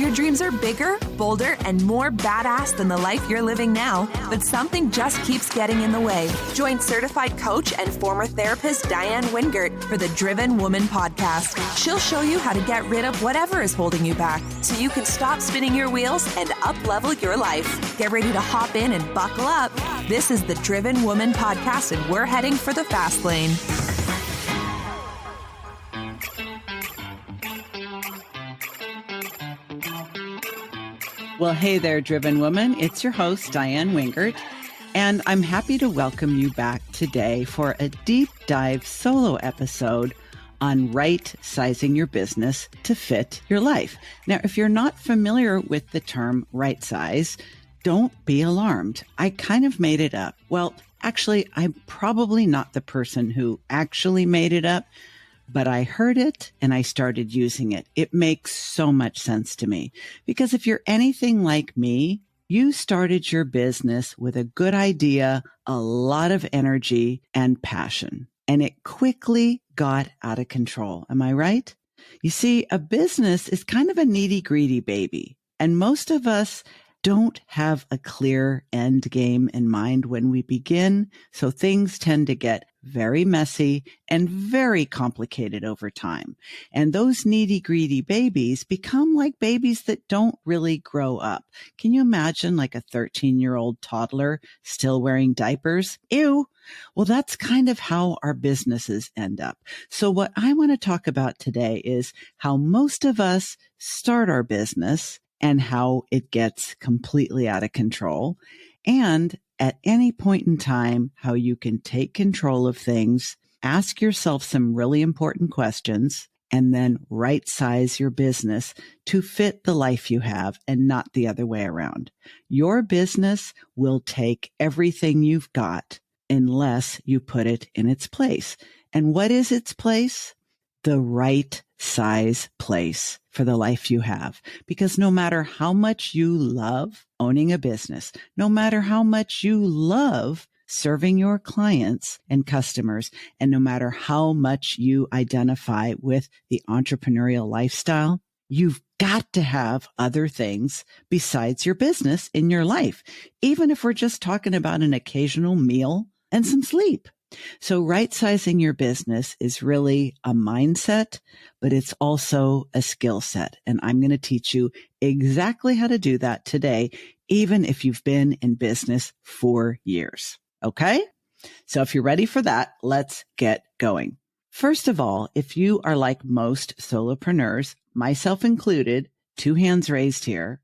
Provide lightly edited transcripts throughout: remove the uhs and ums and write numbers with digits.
Your dreams are bigger, bolder, and more badass than the life you're living now, but something just keeps getting in the way. Join certified coach and former therapist Diane Wingert for the Driven Woman podcast. She'll show you how to get rid of whatever is holding you back so you can stop spinning your wheels and up-level your life. Get ready to hop in and buckle up. This is the Driven Woman podcast, and we're heading for the fast lane. Well, hey there, Driven Woman. It's your host, Diane Wingert, and I'm happy to welcome you back today for a deep dive solo episode on right-sizing your business to fit your life. Now, if you're not familiar with the term right size, don't be alarmed. I kind of made it up. Well, actually, I'm probably not the person who actually made it up, but I heard it and I started using it. It makes so much sense to me because if you're anything like me, you started your business with a good idea, a lot of energy and passion, and it quickly got out of control. Am I right? You see, a business is kind of a needy-greedy baby, and most of us don't have a clear end game in mind when we begin, so things tend to get very messy and very complicated over time. And those needy-greedy babies become like babies that don't really grow up. Can you imagine like a 13-year-old toddler still wearing diapers? Ew! Well, that's kind of how our businesses end up. So what I want to talk about today is how most of us start our business and how it gets completely out of control. And at any point in time, how you can take control of things, ask yourself some really important questions, and then right size your business to fit the life you have and not the other way around. Your business will take everything you've got unless you put it in its place. And what is its place? The right size place for the life you have. Because no matter how much you love owning a business, no matter how much you love serving your clients and customers, and no matter how much you identify with the entrepreneurial lifestyle, you've got to have other things besides your business in your life, even if we're just talking about an occasional meal and some sleep. So right-sizing your business is really a mindset, but it's also a skill set. And I'm going to teach you exactly how to do that today, even if you've been in business for years. Okay? So if you're ready for that, let's get going. First of all, if you are like most solopreneurs, myself included, 2 hands raised here,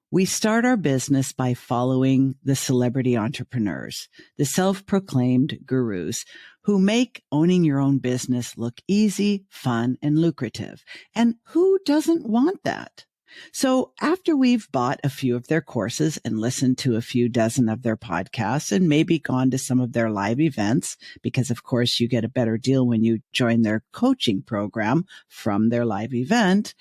we start our business by following the celebrity entrepreneurs, the self-proclaimed gurus who make owning your own business look easy, fun, and lucrative. And who doesn't want that? So after we've bought a few of their courses and listened to a few dozen of their podcasts and maybe gone to some of their live events, because of course you get a better deal when you join their coaching program from their live event,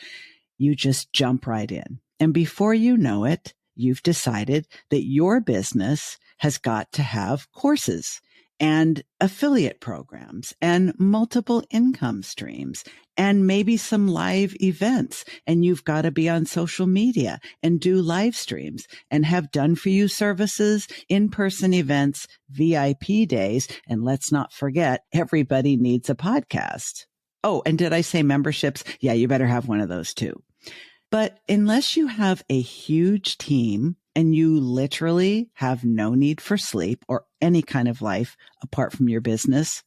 you just jump right in. And before you know it, you've decided that your business has got to have courses and affiliate programs and multiple income streams and maybe some live events. And you've got to be on social media and do live streams and have done for you services, in-person events, VIP days. And let's not forget, everybody needs a podcast. Oh, and did I say memberships? Yeah, you better have one of those too. But unless you have a huge team and you literally have no need for sleep or any kind of life apart from your business,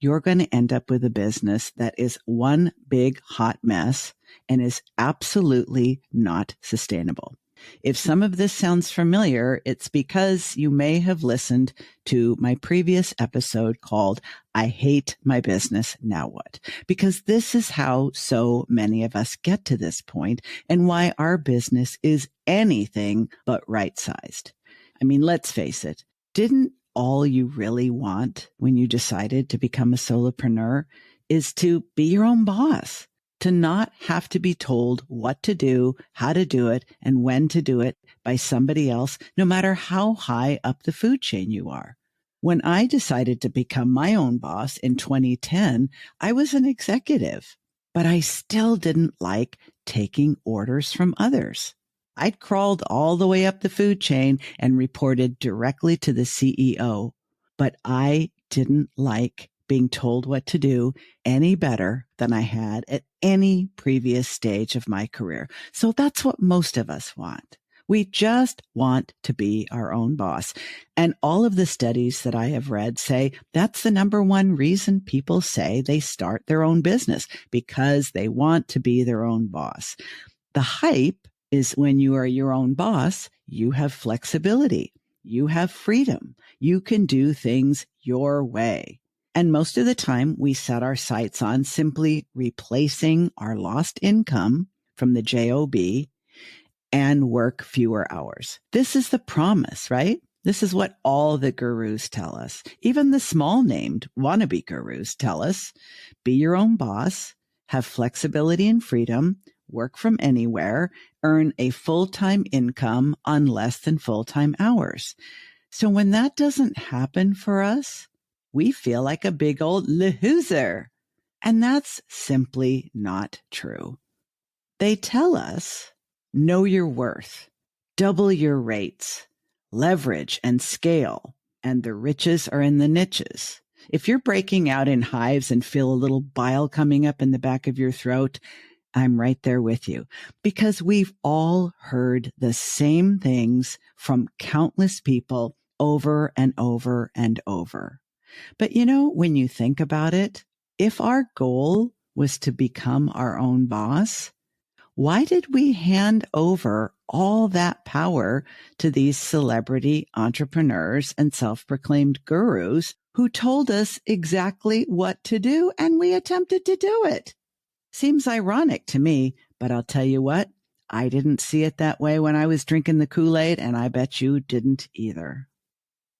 you're going to end up with a business that is one big hot mess and is absolutely not sustainable. If some of this sounds familiar, it's because you may have listened to my previous episode called I Hate My Business, Now What? Because this is how so many of us get to this point and why our business is anything but right-sized. I mean, let's face it, didn't all you really want when you decided to become a solopreneur is to be your own boss? To not have to be told what to do, how to do it, and when to do it by somebody else, no matter how high up the food chain you are. When I decided to become my own boss in 2010, I was an executive, but I still didn't like taking orders from others. I'd crawled all the way up the food chain and reported directly to the CEO, but I didn't like being told what to do any better than I had at any previous stage of my career. So that's what most of us want. We just want to be our own boss. And all of the studies that I have read say that's the number one reason people say they start their own business, because they want to be their own boss. The hype is when you are your own boss, you have flexibility, you have freedom, you can do things your way. And most of the time we set our sights on simply replacing our lost income from the JOB and work fewer hours. This is the promise, right? This is what all the gurus tell us. Even the small named wannabe gurus tell us, be your own boss, have flexibility and freedom, work from anywhere, earn a full-time income on less than full-time hours. So when that doesn't happen for us, we feel like a big old loser. And that's simply not true. They tell us, know your worth, double your rates, leverage and scale, and the riches are in the niches. If you're breaking out in hives and feel a little bile coming up in the back of your throat, I'm right there with you, because we've all heard the same things from countless people over and over and over. But when you think about it, if our goal was to become our own boss, why did we hand over all that power to these celebrity entrepreneurs and self-proclaimed gurus who told us exactly what to do, and we attempted to do it? Seems ironic to me, but I'll tell you what, I didn't see it that way when I was drinking the Kool-Aid, and I bet you didn't either.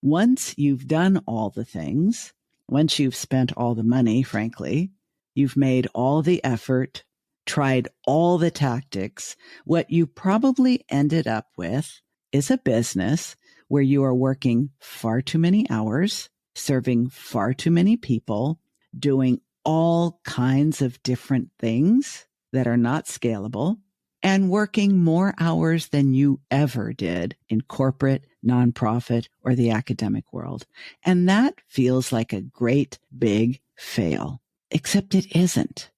Once you've done all the things, once you've spent all the money, frankly, you've made all the effort, tried all the tactics, what you probably ended up with is a business where you are working far too many hours, serving far too many people, doing all kinds of different things that are not scalable, and working more hours than you ever did in corporate, nonprofit, or the academic world. And that feels like a great big fail, except it isn't.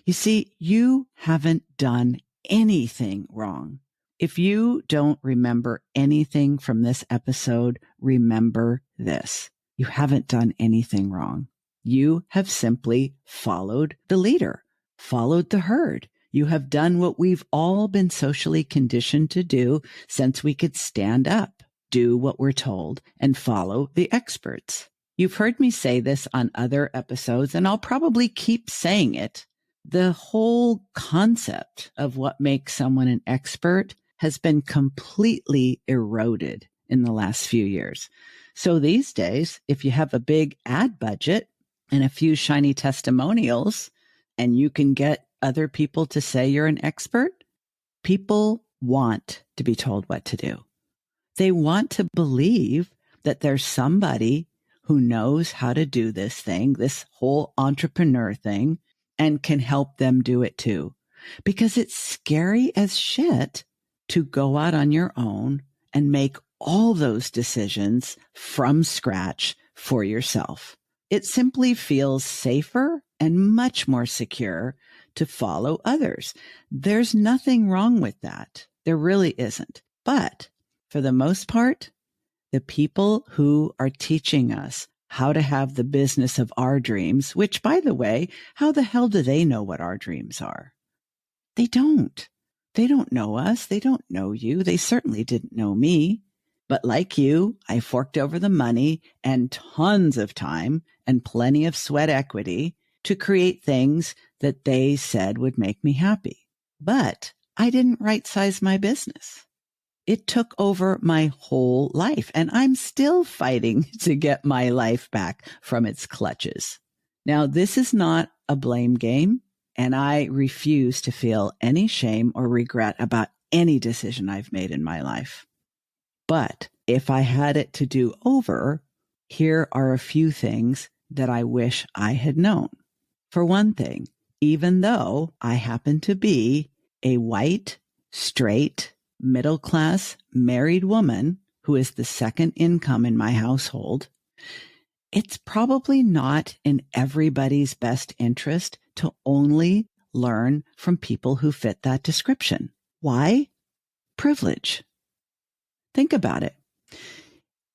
You see, you haven't done anything wrong. If you don't remember anything from this episode, remember this. You haven't done anything wrong. You have simply followed the leader, followed the herd. You have done what we've all been socially conditioned to do since we could stand up, do what we're told, and follow the experts. You've heard me say this on other episodes, and I'll probably keep saying it. The whole concept of what makes someone an expert has been completely eroded in the last few years. So these days, if you have a big ad budget and a few shiny testimonials, and you can get other people to say you're an expert, people want to be told what to do. They want to believe that there's somebody who knows how to do this thing, this whole entrepreneur thing, and can help them do it too. Because it's scary as shit to go out on your own and make all those decisions from scratch for yourself. It simply feels safer and much more secure to follow others. There's nothing wrong with that. There really isn't. But for the most part, the people who are teaching us how to have the business of our dreams, which, by the way, how the hell do they know what our dreams are? They don't. They don't know us. They don't know you. They certainly didn't know me. But like you, I forked over the money and tons of time and plenty of sweat equity to create things that they said would make me happy. But I didn't right-size my business. It took over my whole life, and I'm still fighting to get my life back from its clutches. Now, this is not a blame game, and I refuse to feel any shame or regret about any decision I've made in my life. But if I had it to do over, here are a few things that I wish I had known. For one thing, even though I happen to be a white, straight, middle-class, married woman who is the second income in my household, it's probably not in everybody's best interest to only learn from people who fit that description. Why? Privilege. Think about it.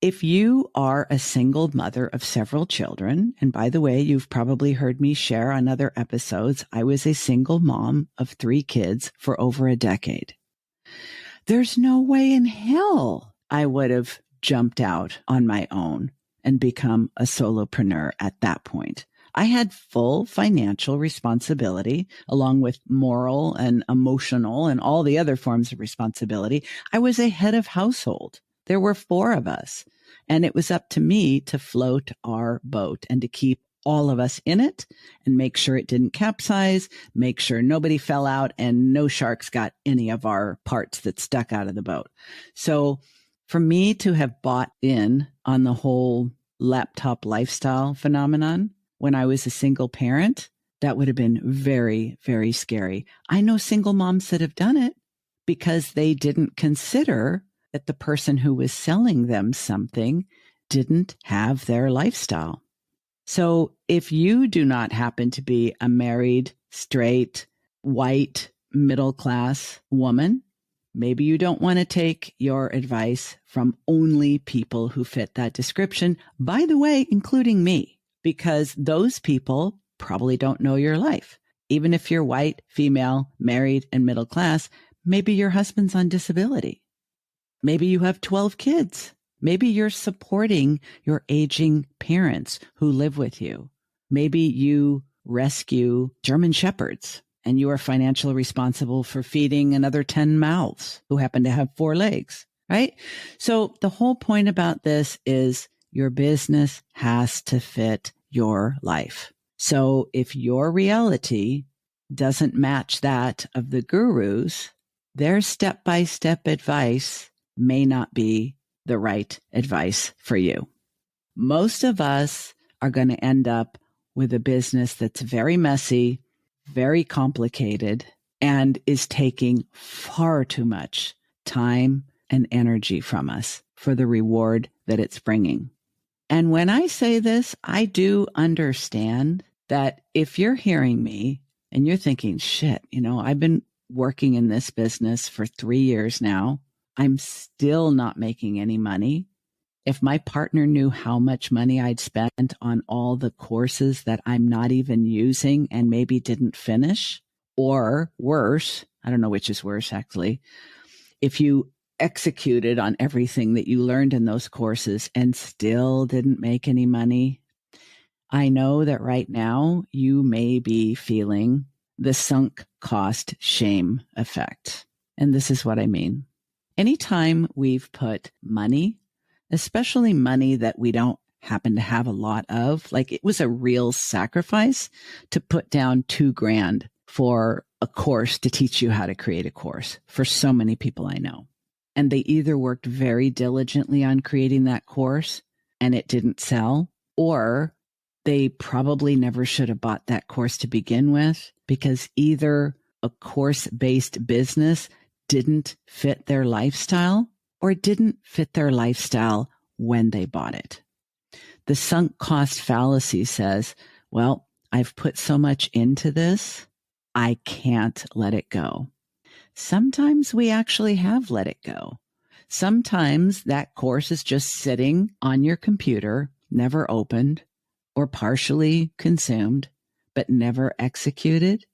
If you are a single mother of several children, and by the way, you've probably heard me share on other episodes, I was a single mom of 3 kids for over a decade. There's no way in hell I would have jumped out on my own and become a solopreneur at that point. I had full financial responsibility along with moral and emotional and all the other forms of responsibility. I was a head of household. There were 4 of us, and it was up to me to float our boat and to keep all of us in it and make sure it didn't capsize, make sure nobody fell out and no sharks got any of our parts that stuck out of the boat. So for me to have bought in on the whole laptop lifestyle phenomenon when I was a single parent, that would have been very, very scary. I know single moms that have done it because they didn't consider that the person who was selling them something didn't have their lifestyle. So if you do not happen to be a married, straight, white, middle-class woman, maybe you don't want to take your advice from only people who fit that description, by the way, including me, because those people probably don't know your life. Even if you're white, female, married, and middle class, maybe your husband's on disability. Maybe you have 12 kids. Maybe you're supporting your aging parents who live with you. Maybe you rescue German shepherds and you are financially responsible for feeding another 10 mouths who happen to have 4 legs, right? So the whole point about this is your business has to fit your life. So if your reality doesn't match that of the gurus, their step-by-step advice may not be the right advice for you. Most of us are going to end up with a business that's very messy, very complicated, and is taking far too much time and energy from us for the reward that it's bringing. And when I say this, I do understand that if you're hearing me and you're thinking, shit, I've been working in this business for 3 years now. I'm still not making any money. If my partner knew how much money I'd spent on all the courses that I'm not even using and maybe didn't finish, or worse, I don't know which is worse actually, if you executed on everything that you learned in those courses and still didn't make any money, I know that right now you may be feeling the sunk cost shame effect. And this is what I mean. Anytime we've put money, especially money that we don't happen to have a lot of, like it was a real sacrifice to put down $2,000 for a course to teach you how to create a course for so many people I know. And they either worked very diligently on creating that course and it didn't sell, or they probably never should have bought that course to begin with, because either a course-based business didn't fit their lifestyle or didn't fit their lifestyle when they bought it. The sunk cost fallacy says, well, I've put so much into this, I can't let it go. Sometimes we actually have let it go. Sometimes that course is just sitting on your computer, never opened or partially consumed, but never executed.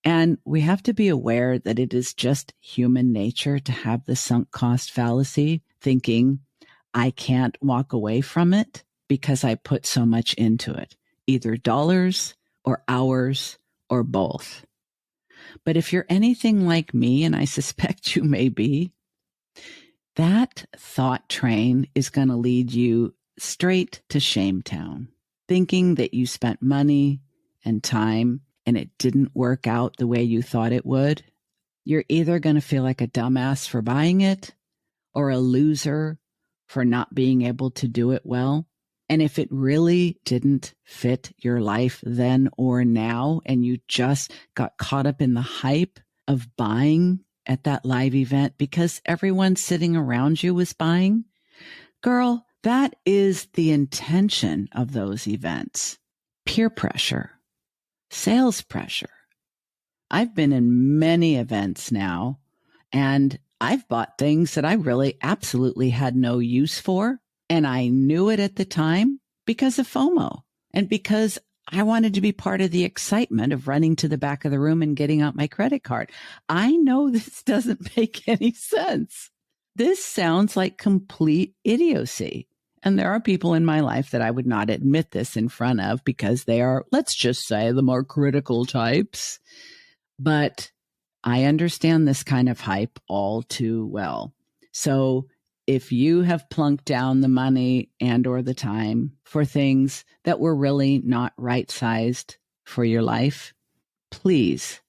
And we have to be aware that it is just human nature to have the sunk cost fallacy, thinking, I can't walk away from it because I put so much into it, either dollars or hours or both. But if you're anything like me, and I suspect you may be, that thought train is going to lead you straight to Shame Town, thinking that you spent money and time and it didn't work out the way you thought it would. You're either going to feel like a dumbass for buying it or a loser for not being able to do it well. And if it really didn't fit your life then or now, and you just got caught up in the hype of buying at that live event because everyone sitting around you was buying? Girl, that is the intention of those events. Peer pressure, sales pressure. I've been in many events now, and I've bought things that I really absolutely had no use for. And I knew it at the time because of FOMO and because I wanted to be part of the excitement of running to the back of the room and getting out my credit card. I know this doesn't make any sense. This sounds like complete idiocy. And there are people in my life that I would not admit this in front of because they are, let's just say, the more critical types. But I understand this kind of hype all too well. So if you have plunked down the money and or the time for things that were really not right-sized for your life, please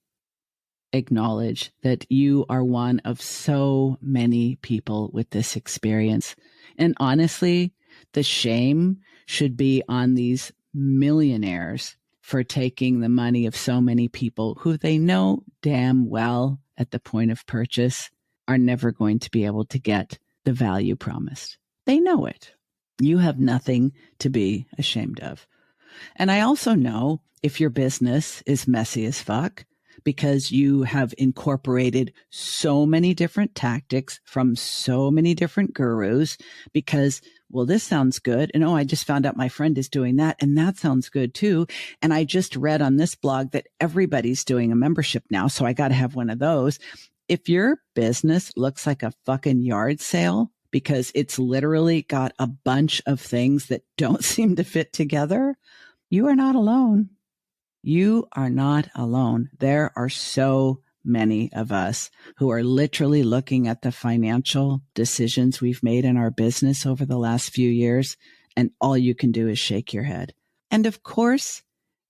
acknowledge that you are one of so many people with this experience. And honestly, the shame should be on these millionaires for taking the money of so many people who they know damn well at the point of purchase are never going to be able to get the value promised. They know it. You have nothing to be ashamed of. And I also know if your business is messy as fuck because you have incorporated so many different tactics from so many different gurus because, well, this sounds good. And oh, I just found out my friend is doing that. And that sounds good too. And I just read on this blog that everybody's doing a membership now. So I got to have one of those. If your business looks like a fucking yard sale because it's literally got a bunch of things that don't seem to fit together, you are not alone. You are not alone. There are so many of us who are literally looking at the financial decisions we've made in our business over the last few years, and all you can do is shake your head. And of course,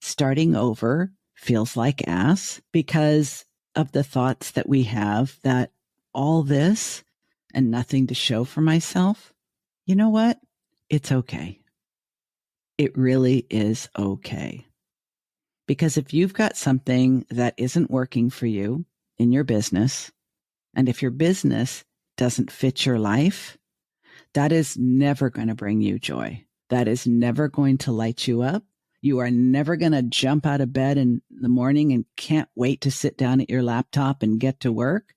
starting over feels like ass because of the thoughts that we have that all this and nothing to show for myself. You know what? It's okay. It really is okay. Because if you've got something that isn't working for you in your business, and if your business doesn't fit your life, that is never going to bring you joy. That is never going to light you up. You are never going to jump out of bed in the morning and can't wait to sit down at your laptop and get to work.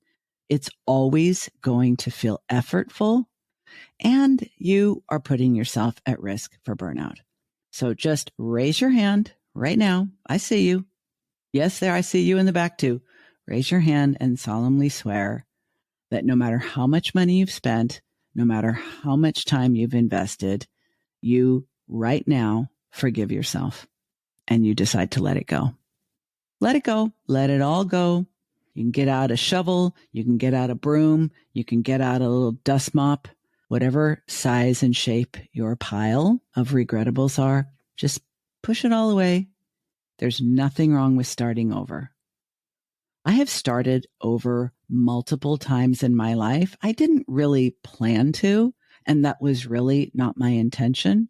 It's always going to feel effortful, and you are putting yourself at risk for burnout. So just raise your hand right now. I see you. Yes, there, I see you in the back too. Raise your hand and solemnly swear that no matter how much money you've spent, no matter how much time you've invested, you right now forgive yourself and you decide to let it go. Let it go. Let it all go. You can get out a shovel. You can get out a broom. You can get out a little dust mop. Whatever size and shape your pile of regrettables are, just push it all away. There's nothing wrong with starting over. I have started over multiple times in my life. I didn't really plan to, and that was really not my intention.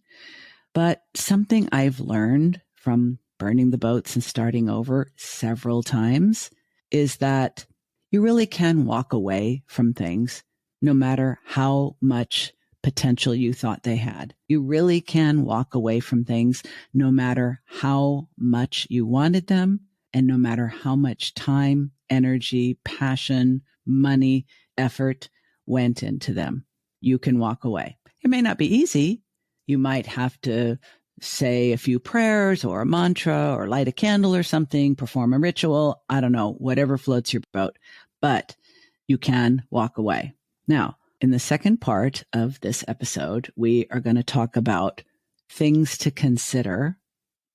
But something I've learned from burning the boats and starting over several times is that you really can walk away from things no matter how much potential you thought they had. You really can walk away from things no matter how much you wanted them and no matter how much time, energy, passion, money, effort went into them. You can walk away. It may not be easy. You might have to say a few prayers or a mantra or light a candle or something, perform a ritual. I don't know, whatever floats your boat, but you can walk away. Now, in the second part of this episode, we are going to talk about things to consider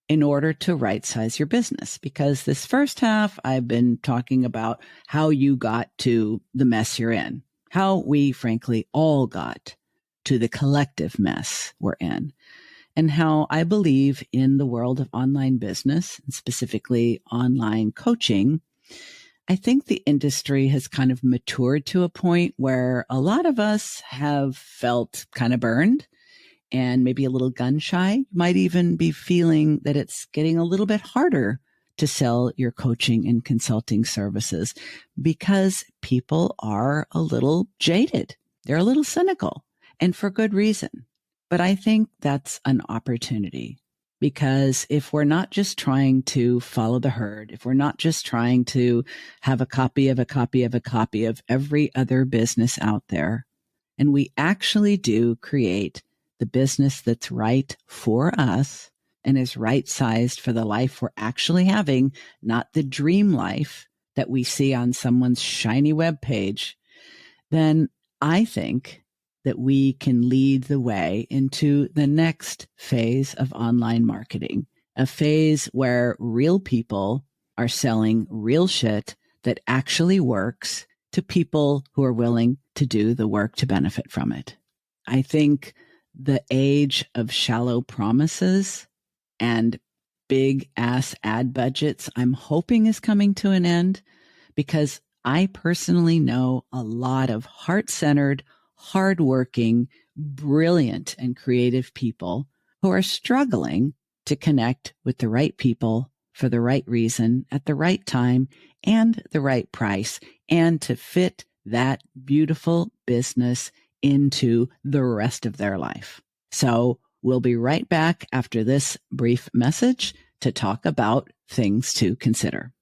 in order to right-size your business. Because this first half, I've been talking about how you got to the mess you're in, how we frankly all got to the collective mess we're in, and how I believe in the world of online business, and specifically online coaching. I think the industry has kind of matured to a point where a lot of us have felt kind of burned and maybe a little gun shy. You might even be feeling that it's getting a little bit harder to sell your coaching and consulting services because people are a little jaded. They're a little cynical, and for good reason. But I think that's an opportunity, because if we're not just trying to follow the herd, if we're not just trying to have a copy of a copy of a copy of every other business out there, and we actually do create the business that's right for us and is right-sized for the life we're actually having, not the dream life that we see on someone's shiny web page, then I think that we can lead the way into the next phase of online marketing, a phase where real people are selling real shit that actually works to people who are willing to do the work to benefit from it. I think the age of shallow promises and big ass ad budgets, I'm hoping is coming to an end, because I personally know a lot of heart-centered, hardworking, brilliant, and creative people who are struggling to connect with the right people for the right reason at the right time and the right price, and to fit that beautiful business into the rest of their life. So we'll be right back after this brief message to talk about things to consider.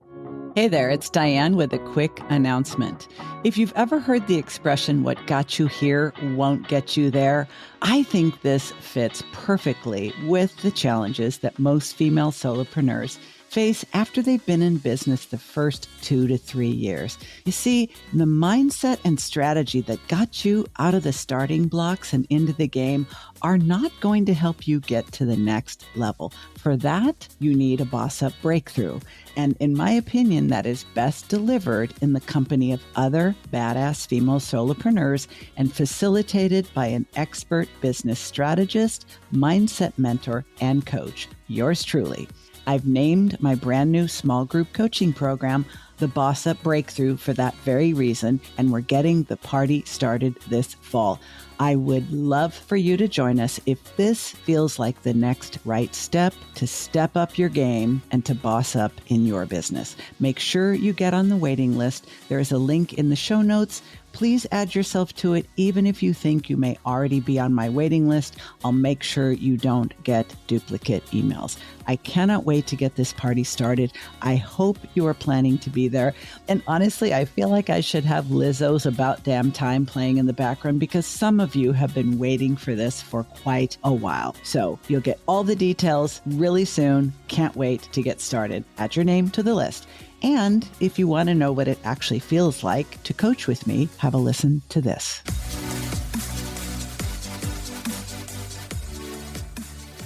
Hey there, it's Diane with a quick announcement. If you've ever heard the expression, what got you here won't get you there, I think this fits perfectly with the challenges that most female solopreneurs face after they've been in business the first 2 to 3 years. You see, the mindset and strategy that got you out of the starting blocks and into the game are not going to help you get to the next level. For that, you need a boss up breakthrough. And in my opinion, that is best delivered in the company of other badass female solopreneurs and facilitated by an expert business strategist, mindset mentor, and coach. Yours truly. I've named my brand new small group coaching program the Boss Up Breakthrough for that very reason, and we're getting the party started this fall. I would love for you to join us if this feels like the next right step to step up your game and to boss up in your business. Make sure you get on the waiting list. There is a link in the show notes. Please add yourself to it, even if you think you may already be on my waiting list. I'll make sure you don't get duplicate emails. I cannot wait to get this party started. I hope you are planning to be there. And honestly, I feel like I should have Lizzo's About Damn Time playing in the background, because some of you have been waiting for this for quite a while. So you'll get all the details really soon. Can't wait to get started. Add your name to the list. And if you want to know what it actually feels like to coach with me, have a listen to this.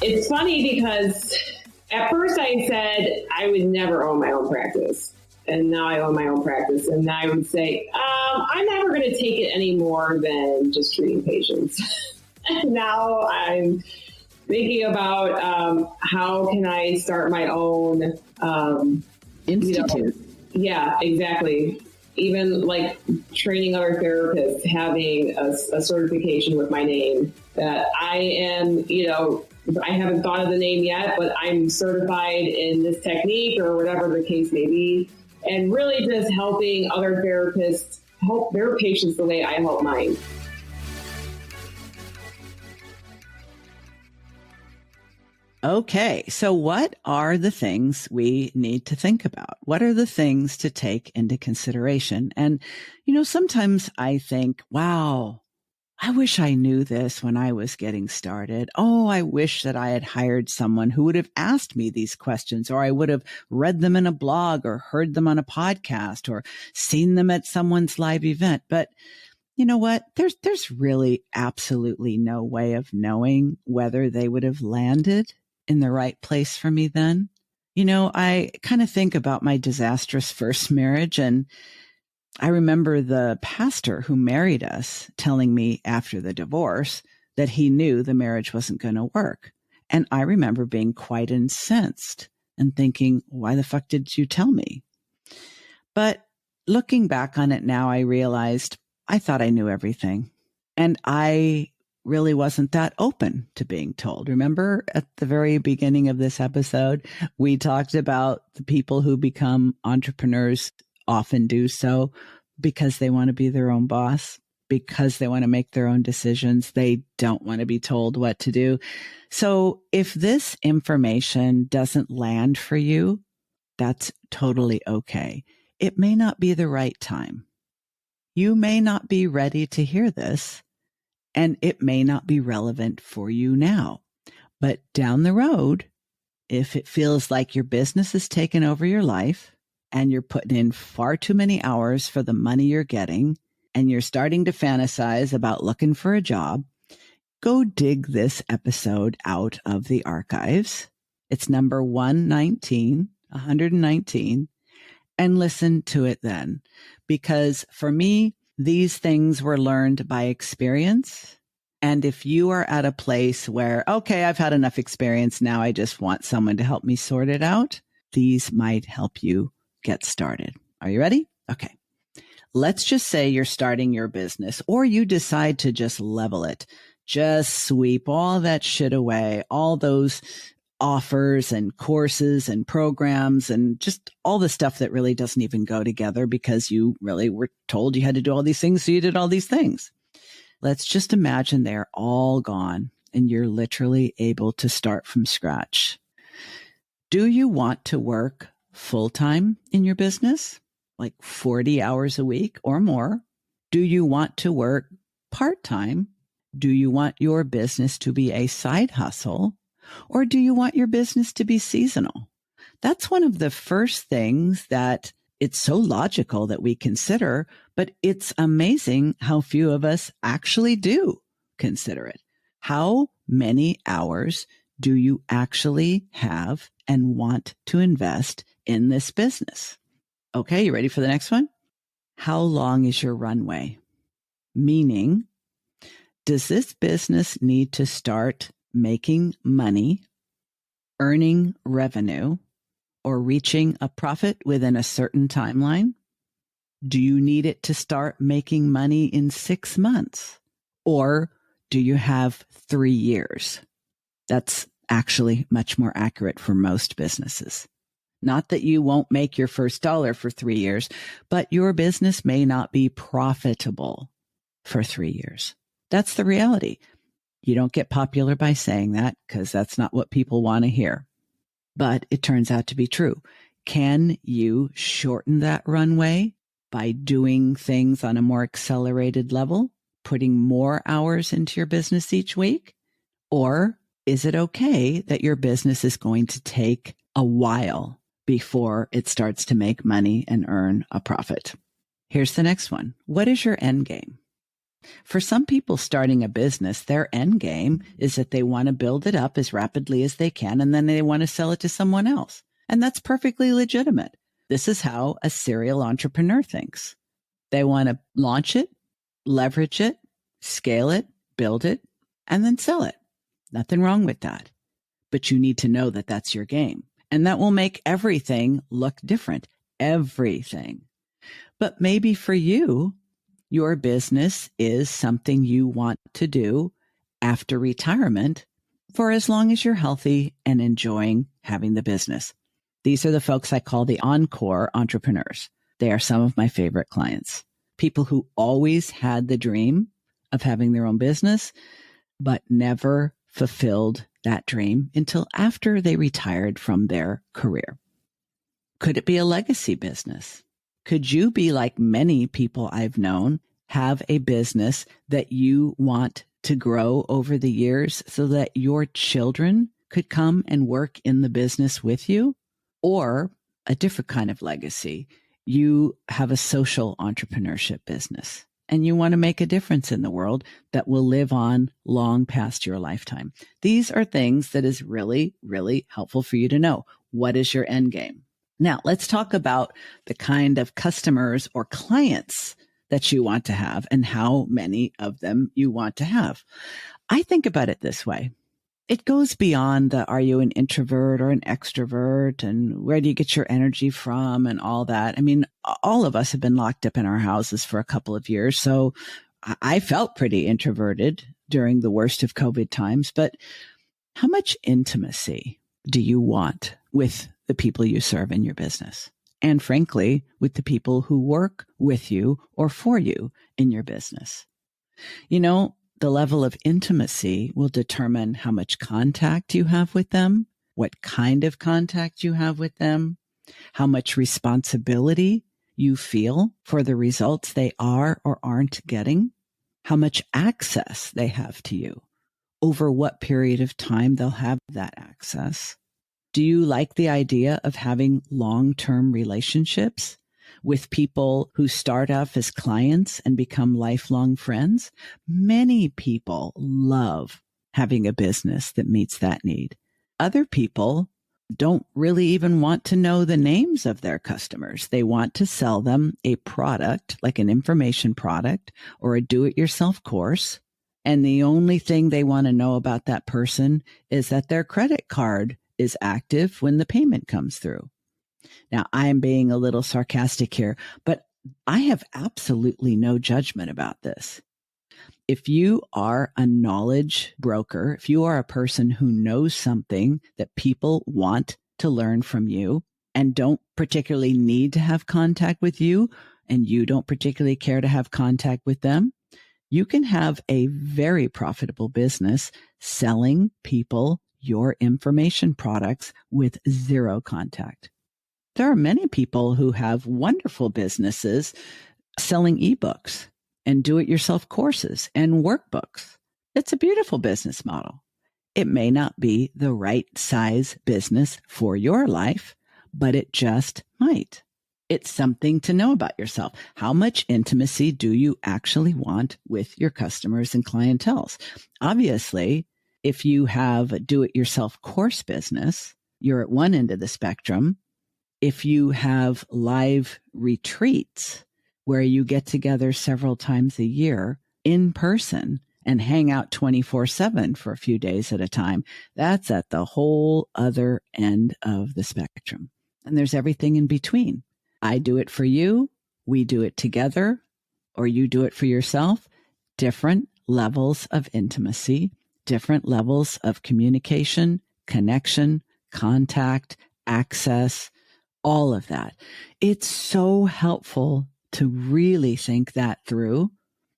It's funny because at first I said I would never own my own practice. And now I own my own practice. And I would say, I'm never going to take it any more than just treating patients. And now I'm thinking about how can I start my own institute. Yeah, exactly. Even like training other therapists, having a certification with my name that I am, I haven't thought of the name yet, but I'm certified in this technique or whatever the case may be. And really just helping other therapists help their patients the way I help mine. Okay, so what are the things we need to think about? What are the things to take into consideration? And, sometimes I think, wow, I wish I knew this when I was getting started. Oh, I wish that I had hired someone who would have asked me these questions, or I would have read them in a blog or heard them on a podcast or seen them at someone's live event. But you know what? There's really absolutely no way of knowing whether they would have landed in the right place for me then. I kind of think about my disastrous first marriage, and I remember the pastor who married us telling me after the divorce that he knew the marriage wasn't going to work. And I remember being quite incensed and thinking, why the fuck did you tell me? But looking back on it now, I realized I thought I knew everything. And I really wasn't that open to being told. Remember at the very beginning of this episode, we talked about the people who become entrepreneurs often do so because they want to be their own boss, because they want to make their own decisions. They don't want to be told what to do. So if this information doesn't land for you, that's totally okay. It may not be the right time. You may not be ready to hear this, and it may not be relevant for you now. But down the road, if it feels like your business has taken over your life and you're putting in far too many hours for the money you're getting, and you're starting to fantasize about looking for a job, go dig this episode out of the archives. It's number 119, and listen to it then. Because for me, these things were learned by experience. And if you are at a place where, okay, I've had enough experience, now I just want someone to help me sort it out, these might help you get started. Are you ready? Okay. Let's just say you're starting your business, or you decide to just level it. Just sweep all that shit away, all those offers and courses and programs and just all the stuff that really doesn't even go together because you really were told you had to do all these things, so you did all these things. Let's just imagine they're all gone and you're literally able to start from scratch. Do you want to work full-time in your business, like 40 hours a week or more? Do you want to work part-time? Do you want your business to be a side hustle? Or do you want your business to be seasonal? That's one of the first things that it's so logical that we consider, but it's amazing how few of us actually do consider it. How many hours do you actually have and want to invest in this business? Okay, you ready for the next one? How long is your runway? Meaning, does this business need to start making money, earning revenue, or reaching a profit within a certain timeline? Do you need it to start making money in 6 months? Or do you have 3 years? That's actually much more accurate for most businesses. Not that you won't make your first dollar for 3 years, but your business may not be profitable for 3 years. That's the reality. You don't get popular by saying that because that's not what people want to hear. But it turns out to be true. Can you shorten that runway by doing things on a more accelerated level, putting more hours into your business each week? Or is it okay that your business is going to take a while before it starts to make money and earn a profit? Here's the next one. What is your end game? For some people starting a business, their end game is that they want to build it up as rapidly as they can, and then they want to sell it to someone else. And that's perfectly legitimate. This is how a serial entrepreneur thinks. They want to launch it, leverage it, scale it, build it, and then sell it. Nothing wrong with that. But you need to know that that's your game. And that will make everything look different. Everything. But maybe for you, your business is something you want to do after retirement for as long as you're healthy and enjoying having the business. These are the folks I call the encore entrepreneurs. They are some of my favorite clients. People who always had the dream of having their own business, but never fulfilled that dream until after they retired from their career. Could it be a legacy business? Could you be like many people I've known, have a business that you want to grow over the years so that your children could come and work in the business with you? Or a different kind of legacy. You have a social entrepreneurship business and you want to make a difference in the world that will live on long past your lifetime. These are things that is really, really helpful for you to know. What is your end game? Now, let's talk about the kind of customers or clients that you want to have and how many of them you want to have. I think about it this way. It goes beyond the, are you an introvert or an extrovert, and where do you get your energy from and all that. I mean, all of us have been locked up in our houses for a couple of years. So I felt pretty introverted during the worst of COVID times, but how much intimacy do you want with the people you serve in your business? And frankly, with the people who work with you or for you in your business? You know, the level of intimacy will determine how much contact you have with them, what kind of contact you have with them, how much responsibility you feel for the results they are or aren't getting, how much access they have to you, over what period of time they'll have that access. Do you like the idea of having long-term relationships with people who start off as clients and become lifelong friends? Many people love having a business that meets that need. Other people don't really even want to know the names of their customers. They want to sell them a product, like an information product or a do-it-yourself course. And the only thing they want to know about that person is that their credit card is active when the payment comes through. Now, I'm being a little sarcastic here, but I have absolutely no judgment about this. If you are a knowledge broker, if you are a person who knows something that people want to learn from you and don't particularly need to have contact with you, and you don't particularly care to have contact with them, you can have a very profitable business selling people your information products with zero contact. There are many people who have wonderful businesses selling ebooks and do-it-yourself courses and workbooks. It's a beautiful business model. It may not be the right size business for your life, but it just might. It's something to know about yourself. How much intimacy do you actually want with your customers and clientele? Obviously, if you have a do-it-yourself course business, you're at one end of the spectrum. If you have live retreats where you get together several times a year in person and hang out 24/7 for a few days at a time, that's at the whole other end of the spectrum. And there's everything in between. I do it for you, we do it together, or you do it for yourself. Different levels of intimacy, different levels of communication, connection, contact, access, all of that. It's so helpful to really think that through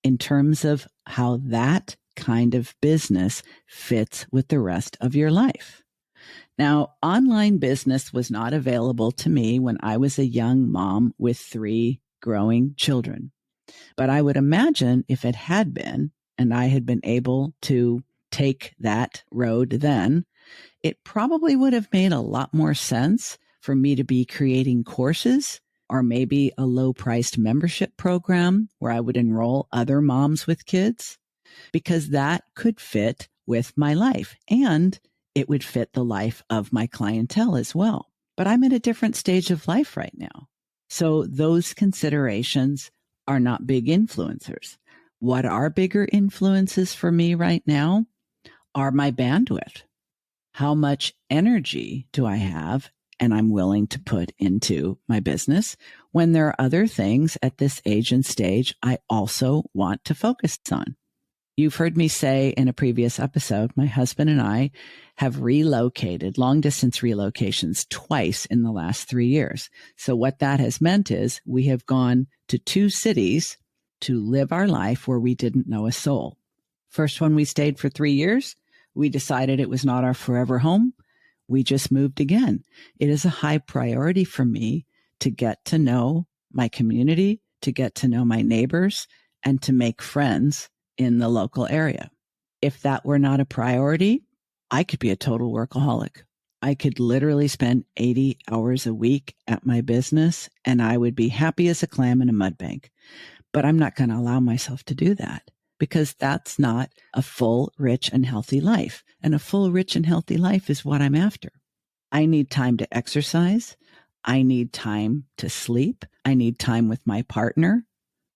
in terms of how that kind of business fits with the rest of your life. Now, online business was not available to me when I was a young mom with 3 growing children. But I would imagine if it had been, and I had been able to take that road then, it probably would have made a lot more sense for me to be creating courses or maybe a low-priced membership program where I would enroll other moms with kids, because that could fit with my life and it would fit the life of my clientele as well. But I'm at a different stage of life right now. So those considerations are not big influencers. What are bigger influences for me right now are my bandwidth. How much energy do I have and I'm willing to put into my business when there are other things at this age and stage I also want to focus on? You've heard me say in a previous episode, my husband and I have relocated, long distance relocations, twice in the last 3 years. So what that has meant is we have gone to 2 cities to live our life where we didn't know a soul. First one, we stayed for 3 years. We decided it was not our forever home. We just moved again. It is a high priority for me to get to know my community, to get to know my neighbors, and to make friends in the local area. If that were not a priority, I could be a total workaholic. I could literally spend 80 hours a week at my business and I would be happy as a clam in a mud bank. But I'm not going to allow myself to do that because that's not a full, rich, and healthy life. And a full, rich, and healthy life is what I'm after. I need time to exercise. I need time to sleep. I need time with my partner.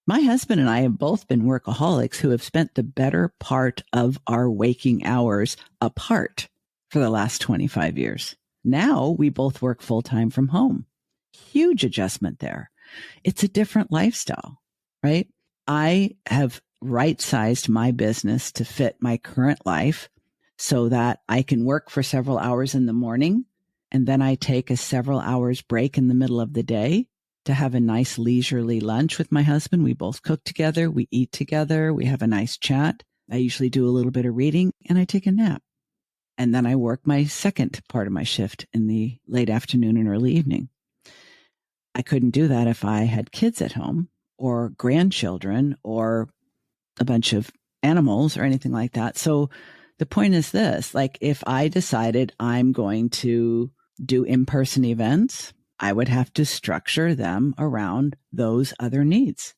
My husband and I have both been workaholics who have spent the better part of our waking hours apart for the last 25 years. Now we both work full-time from home. Huge adjustment there. It's a different lifestyle, right? I have right-sized my business to fit my current life so that I can work for several hours in the morning, and then I take a several hours break in the middle of the day to have a nice leisurely lunch with my husband. We both cook together, we eat together, we have a nice chat. I usually do a little bit of reading and I take a nap. And then I work my second part of my shift in the late afternoon and early evening. I couldn't do that if I had kids at home or grandchildren or a bunch of animals or anything like that. So the point is this, like if I decided I'm going to do in-person events, I would have to structure them around those other needs.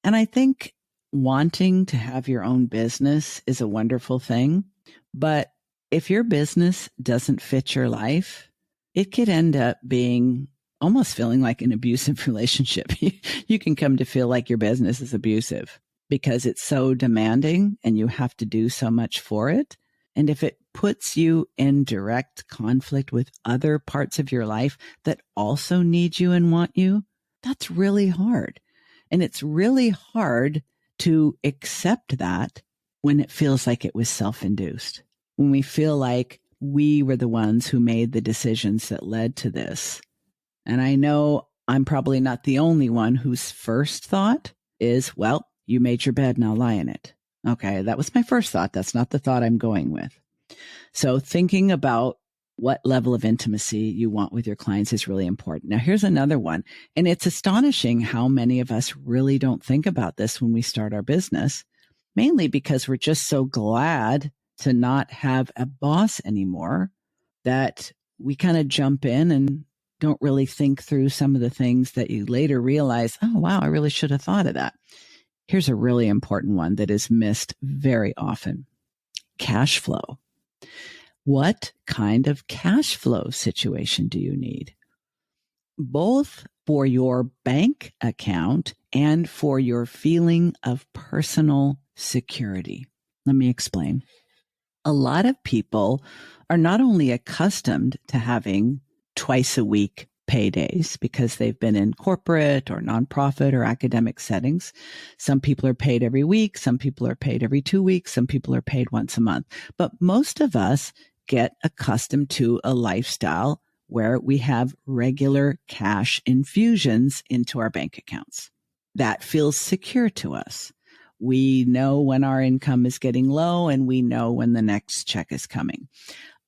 And I think wanting to have your own business is a wonderful thing. But if your business doesn't fit your life, it could end up being almost feeling like an abusive relationship. You can come to feel like your business is abusive because it's so demanding and you have to do so much for it. And if it puts you in direct conflict with other parts of your life that also need you and want you, that's really hard. And it's really hard to accept that when it feels like it was self-induced, when we feel like we were the ones who made the decisions that led to this. And I know I'm probably not the only one whose first thought is, well, you made your bed, now lie in it. Okay, that was my first thought. That's not the thought I'm going with. So thinking about what level of intimacy you want with your clients is really important. Now, here's another one. And it's astonishing how many of us really don't think about this when we start our business, mainly because we're just so glad to not have a boss anymore that we kind of jump in and don't really think through some of the things that you later realize, oh, wow, I really should have thought of that. Here's a really important one that is missed very often. Cash flow. What kind of cash flow situation do you need? Both for your bank account and for your feeling of personal security. Let me explain. A lot of people are not only accustomed to having twice a week paydays because they've been in corporate or nonprofit or academic settings. Some people are paid every week. Some people are paid every 2 weeks. Some people are paid once a month. But most of us get accustomed to a lifestyle where we have regular cash infusions into our bank accounts. That feels secure to us. We know when our income is getting low and we know when the next check is coming.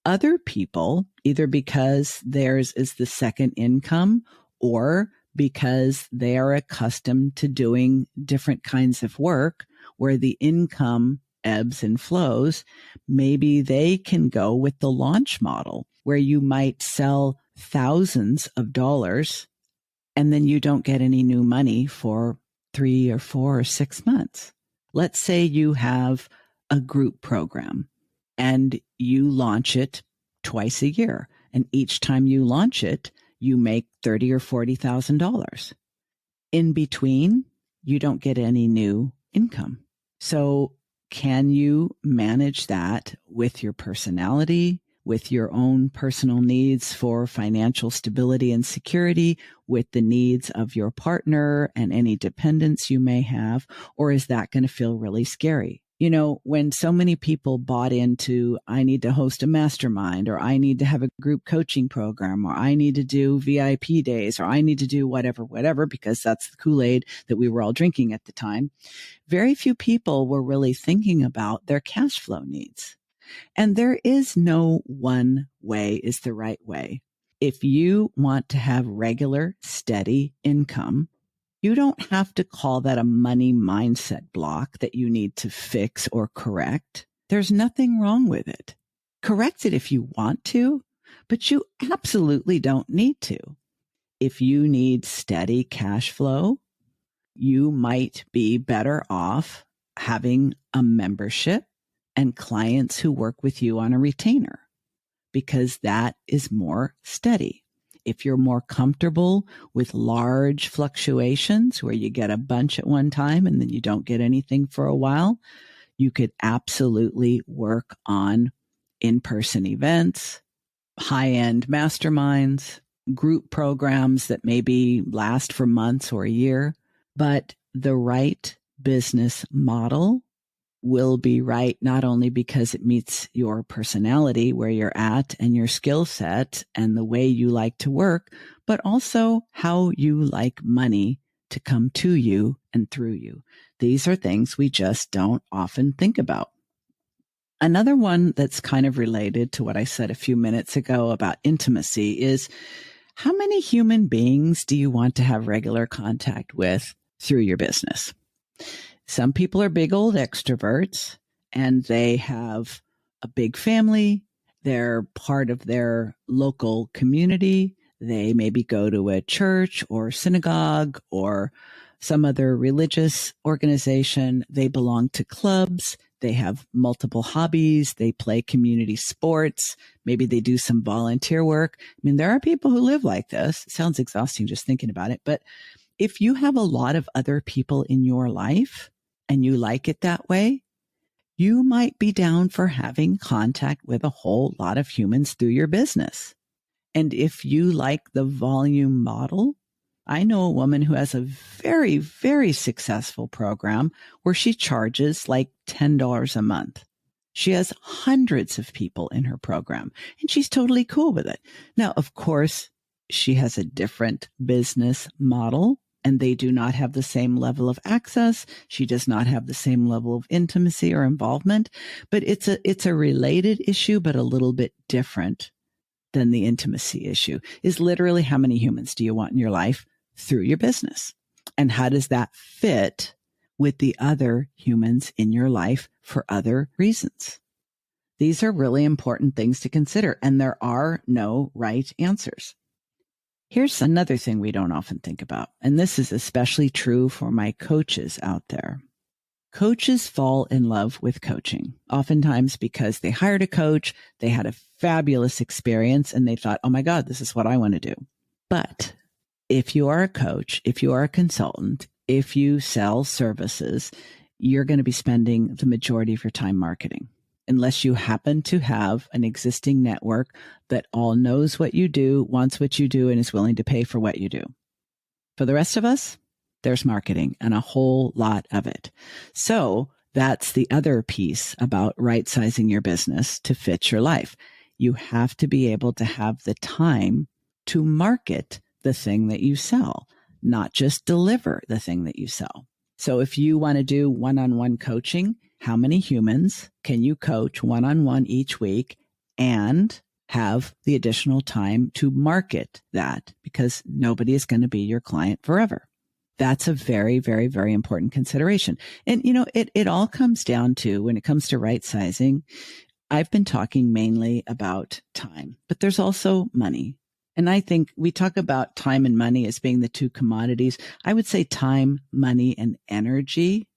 Other people, either because theirs is the second income or because they are accustomed to doing different kinds of work where the income ebbs and flows, maybe they can go with the launch model where you might sell thousands of dollars and then you don't get any new money for 3 or 4 or 6 months. Let's say you have a group program and you launch it twice a year. And each time you launch it, you make $30,000 or $40,000. In between, you don't get any new income. So can you manage that with your personality, with your own personal needs for financial stability and security, with the needs of your partner and any dependents you may have? Or is that going to feel really scary? You know, when so many people bought into, I need to host a mastermind, or I need to have a group coaching program, or I need to do VIP days, or I need to do whatever, because that's the Kool-Aid that we were all drinking at the time. Very few people were really thinking about their cash flow needs. And there is no one way is the right way. If you want to have regular, steady income, you don't have to call that a money mindset block that you need to fix or correct. There's nothing wrong with it. Correct it if you want to, but you absolutely don't need to. If you need steady cash flow, you might be better off having a membership and clients who work with you on a retainer, because that is more steady. If you're more comfortable with large fluctuations where you get a bunch at one time and then you don't get anything for a while, you could absolutely work on in-person events, high-end masterminds, group programs that maybe last for months or a year. But the right business model will be right, not only because it meets your personality, where you're at, and your skill set and the way you like to work, but also how you like money to come to you and through you. These are things we just don't often think about. Another one that's kind of related to what I said a few minutes ago about intimacy is, how many human beings do you want to have regular contact with through your business? Some people are big old extroverts and they have a big family. They're part of their local community. They maybe go to a church or synagogue or some other religious organization. They belong to clubs. They have multiple hobbies. They play community sports. Maybe they do some volunteer work. I mean, there are people who live like this. It sounds exhausting just thinking about it. But if you have a lot of other people in your life and you like it that way, you might be down for having contact with a whole lot of humans through your business. And if you like the volume model, I know a woman who has a very, very successful program where she charges like $10 a month. She has hundreds of people in her program and she's totally cool with it. Now, of course, she has a different business model and they do not have the same level of access. She does not have the same level of intimacy or involvement, but it's a related issue, but a little bit different than the intimacy issue. Is literally, how many humans do you want in your life through your business? And how does that fit with the other humans in your life for other reasons? These are really important things to consider, and there are no right answers. Here's another thing we don't often think about, and this is especially true for my coaches out there. Coaches fall in love with coaching, oftentimes because they hired a coach, they had a fabulous experience, and they thought, oh my God, this is what I want to do. But if you are a coach, if you are a consultant, if you sell services, you're going to be spending the majority of your time marketing, unless you happen to have an existing network that all knows what you do, wants what you do, and is willing to pay for what you do. For the rest of us, there's marketing and a whole lot of it. So that's the other piece about right-sizing your business to fit your life. You have to be able to have the time to market the thing that you sell, not just deliver the thing that you sell. So if you want to do one-on-one coaching, how many humans can you coach one-on-one each week and have the additional time to market that? Because nobody is going to be your client forever. That's a very, very, very important consideration. And, it all comes down to, when it comes to right sizing, I've been talking mainly about time, but there's also money. And I think we talk about time and money as being the two commodities. I would say time, money, and energy,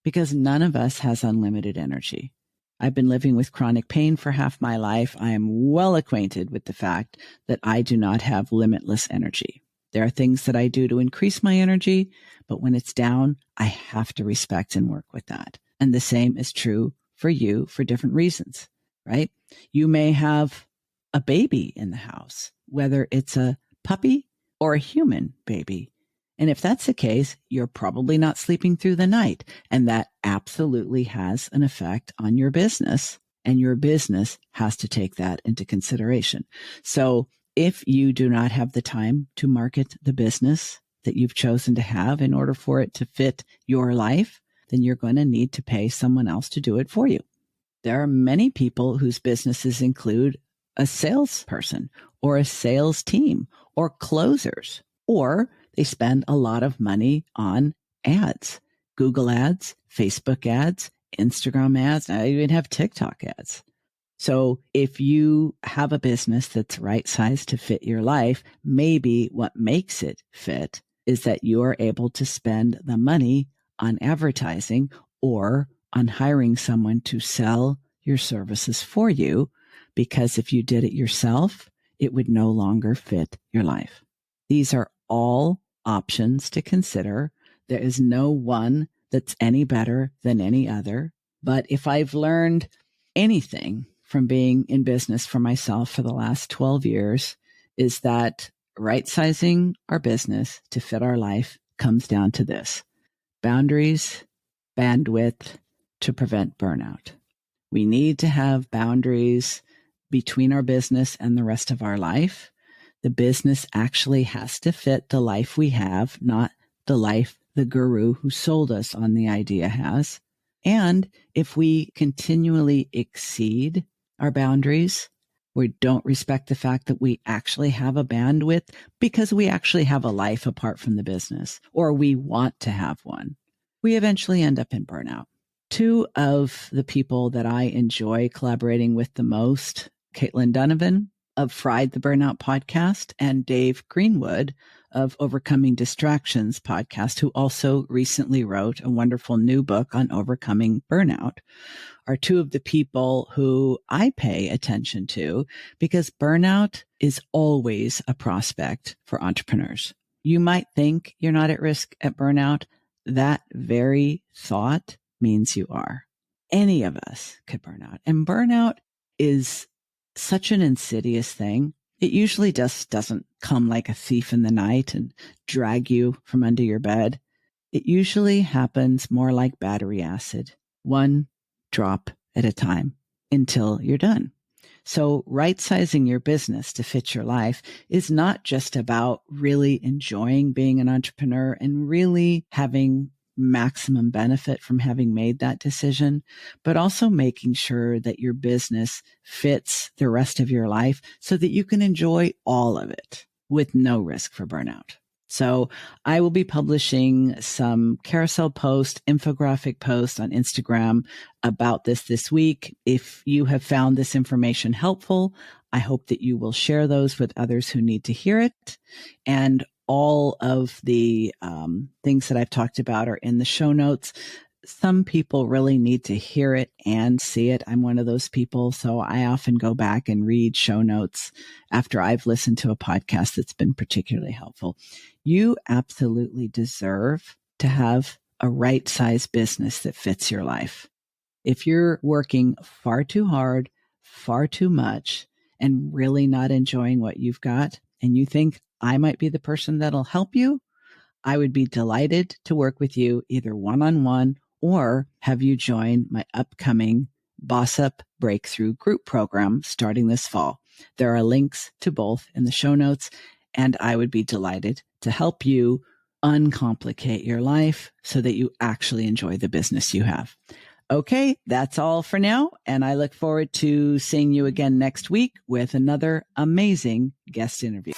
because none of us has unlimited energy. I've been living with chronic pain for half my life. I am well acquainted with the fact that I do not have limitless energy. There are things that I do to increase my energy, but when it's down, I have to respect and work with that. And the same is true for you for different reasons, right? You may have a baby in the house, whether it's a puppy or a human baby. And if that's the case, you're probably not sleeping through the night. And that absolutely has an effect on your business. And your business has to take that into consideration. So if you do not have the time to market the business that you've chosen to have in order for it to fit your life, then you're going to need to pay someone else to do it for you. There are many people whose businesses include a salesperson or a sales team or closers, or they spend a lot of money on ads, Google ads, Facebook ads, Instagram ads. I even have TikTok ads. So if you have a business that's right sized to fit your life, maybe what makes it fit is that you are able to spend the money on advertising or on hiring someone to sell your services for you, because if you did it yourself, it would no longer fit your life. These are all options to consider. There is no one that's any better than any other. But if I've learned anything from being in business for myself for the last 12 years, is that right-sizing our business to fit our life comes down to this: boundaries bandwidth to prevent burnout. We need to have boundaries between our business and the rest of our life. The business actually has to fit the life we have, not the life the guru who sold us on the idea has. And if we continually exceed our boundaries, we don't respect the fact that we actually have a bandwidth because we actually have a life apart from the business, or we want to have one, we eventually end up in burnout. Two of the people that I enjoy collaborating with the most, Caitlin Donovan of Fried the Burnout podcast and Dave Greenwood of Overcoming Distractions podcast, who also recently wrote a wonderful new book on overcoming burnout, are two of the people who I pay attention to because burnout is always a prospect for entrepreneurs. You might think you're not at risk at burnout. That very thought means you are. Any of us could burn out. And burnout is such an insidious thing. It usually just doesn't come like a thief in the night and drag you from under your bed. It usually happens more like battery acid, one drop at a time until you're done. So right-sizing your business to fit your life is not just about really enjoying being an entrepreneur and really having maximum benefit from having made that decision, but also making sure that your business fits the rest of your life so that you can enjoy all of it with no risk for burnout. So I will be publishing some carousel posts, infographic posts on Instagram about this week. If you have found this information helpful, I hope that you will share those with others who need to hear it. And all of the things that I've talked about are in the show notes. Some people really need to hear it and see it. I'm one of those people. So I often go back and read show notes after I've listened to a podcast that's been particularly helpful. You absolutely deserve to have a right-sized business that fits your life. If you're working far too hard, far too much, and really not enjoying what you've got, and you think I might be the person that'll help you, I would be delighted to work with you either one-on-one or have you join my upcoming Boss Up Breakthrough group program starting this fall. There are links to both in the show notes, and I would be delighted to help you uncomplicate your life so that you actually enjoy the business you have. Okay, that's all for now, and I look forward to seeing you again next week with another amazing guest interview.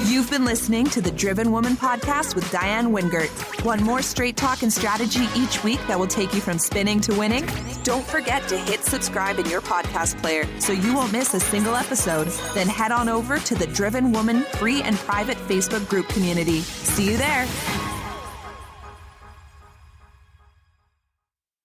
You've been listening to the Driven Woman podcast with Diane Wingert. Want more straight talk and strategy each week that will take you from spinning to winning? Don't forget to hit subscribe in your podcast player so you won't miss a single episode. Then head on over to the Driven Woman free and private Facebook group community. See you there.